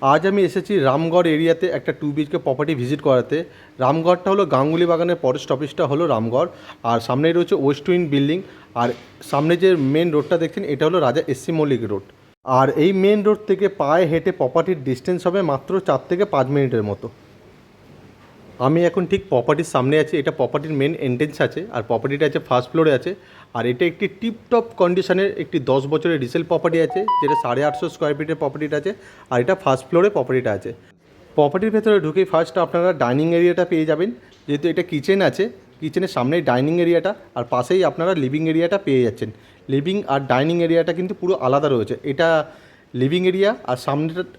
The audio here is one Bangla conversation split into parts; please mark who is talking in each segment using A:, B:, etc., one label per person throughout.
A: আজ আমি এসেছি রামগড় এরিয়াতে একটা 2 BHK প্রপার্টি ভিজিট করাতে। রামগড়টা হলো গাঙ্গুলি বাগানের ফরেস্ট অফিসটা হলো রামগড়, আর সামনেই রয়েছে ওয়েস্ট উইং বিল্ডিং। আর সামনে যে মেন রোডটা দেখছেন এটা হলো রাজা এসসি মল্লিক রোড। আর এই মেন রোড থেকে পায়ে হেঁটে প্রপার্টির ডিস্টেন্স হবে মাত্র 4 থেকে 5 মিনিটের মতো। আমি এখন ঠিক প্রপার্টির সামনে আছি। এটা প্রপার্টির মেন এন্ট্রেন্স আছে, আর প্রপার্টিটা আছে ফার্স্ট ফ্লোরে আছে। আর এটা একটি টিপটপ কন্ডিশনের একটি 10 বছরের রিসেল প্রপার্টি আছে, যেটা 850 স্কোয়ার ফিটের প্রপার্টিটা আছে। আর এটা ফার্স্ট ফ্লোরে প্রপার্টিটা আছে। প্রপার্টির ভেতরে ঢুকেই ফার্স্ট আপনারা ডাইনিং এরিয়াটা পেয়ে যাবেন, যেহেতু এটা কিচেন আছে। কিচেনের সামনেই ডাইনিং এরিয়াটা, আর পাশেই আপনারা লিভিং এরিয়াটা পেয়ে যাচ্ছেন। লিভিং আর ডাইনিং এরিয়াটা কিন্তু পুরো আলাদা রয়েছে। এটা লিভিং এরিয়া, আর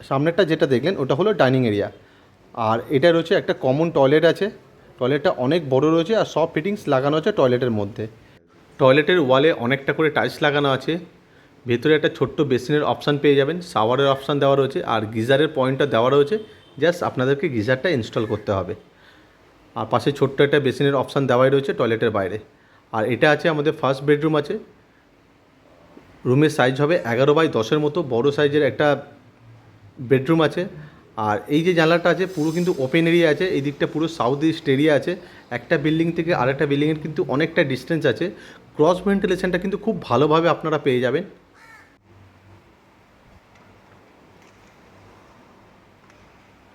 A: সামনেরটা যেটা দেখলেন ওটা হলো ডাইনিং এরিয়া। আর এটা রয়েছে একটা কমন টয়লেট আছে। টয়লেটটা অনেক বড় রয়েছে, আর সব ফিটিংস লাগানো আছে টয়লেটের মধ্যে। টয়লেটের ওয়ালে অনেকটা করে টাইলস লাগানো আছে। ভেতরে একটা ছোট্ট বেসিনের অপশান পেয়ে যাবেন, শাওয়ারের অপশান দেওয়া রয়েছে, আর গিজারের পয়েন্টটা দেওয়া রয়েছে। জাস্ট আপনাদেরকে গিজারটা ইনস্টল করতে হবে। আর পাশে ছোট্ট একটা বেসিনের অপশান দেওয়াই রয়েছে টয়লেটের বাইরে। আর এটা আছে আমাদের ফার্স্ট বেডরুম আছে। রুমের সাইজ হবে 11x10 মতো, বড় সাইজের একটা বেডরুম আছে। আর এই যে জানলাটা আছে পুরো কিন্তু ওপেন এরিয়া আছে। এই দিকটা পুরো সাউথ ইস্ট এরিয়া আছে। একটা বিল্ডিং থেকে আরেকটা বিল্ডিংয়ের কিন্তু অনেকটা ডিস্টেন্স আছে। ক্রস ভেন্টিলেশনটা কিন্তু খুব ভালোভাবে আপনারা পেয়ে যাবেন।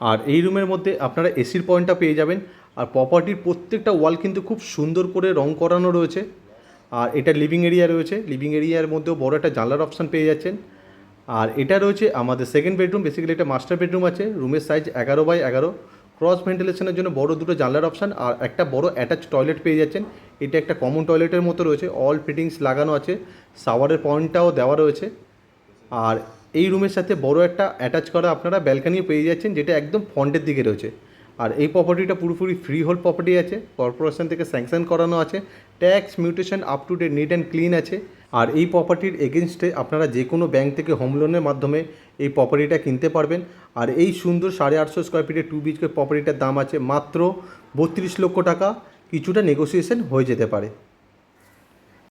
A: আর এই রুমের মধ্যে আপনারা এসির পয়েন্টটা পেয়ে যাবেন। আর প্রপার্টির প্রত্যেকটা ওয়াল কিন্তু খুব সুন্দর করে রং করানো রয়েছে। আর এটা লিভিং এরিয়া রয়েছে। লিভিং এরিয়ার মধ্যেও বড় একটা জানলার অপশান পেয়ে যাচ্ছেন। আর এটা রয়েছে আমাদের সেকেন্ড বেডরুম। বেসিক্যালি এটা মাস্টার বেডরুম আছে। রুমের সাইজ 11x11। ক্রস ভেন্টিলেশনের জন্য বড় দুটো জানলার অপশান, আর একটা বড় অ্যাটাচ টয়লেট পেয়ে যাচ্ছেন। এটা একটা কমন টয়লেটের মতো রয়েছে, অল ফিটিংস লাগানো আছে। শাওয়ারের পয়েন্টটাও দেওয়া রয়েছে। আর এই রুমের সাথে বড় একটা অ্যাটাচ করা আপনারা ব্যালকানিও পেয়ে যাচ্ছেন, যেটা একদম ফ্রন্টের দিকে রয়েছে। আর এই প্রপার্টিটা পুরোপুরি ফ্রি হোল্ড প্রপার্টি আছে, কর্পোরেশন থেকে স্যাংশন করানো আছে। Tax mutation up to date neat and clean আছে। আর এই প্রপার্টির এগেনস্টে আপনারা যে কোনো ব্যাংক থেকে হোম লোনের মাধ্যমে এই প্রপার্টিটা কিনতে পারবেন। আর এই সুন্দর 850 স্কোয়ার ফিটের 2 BHK প্রপার্টিটার দাম আছে মাত্র 32 লক্ষ টাকা। কিছুটা নেগোসিয়েশন হয়ে যেতে পারে।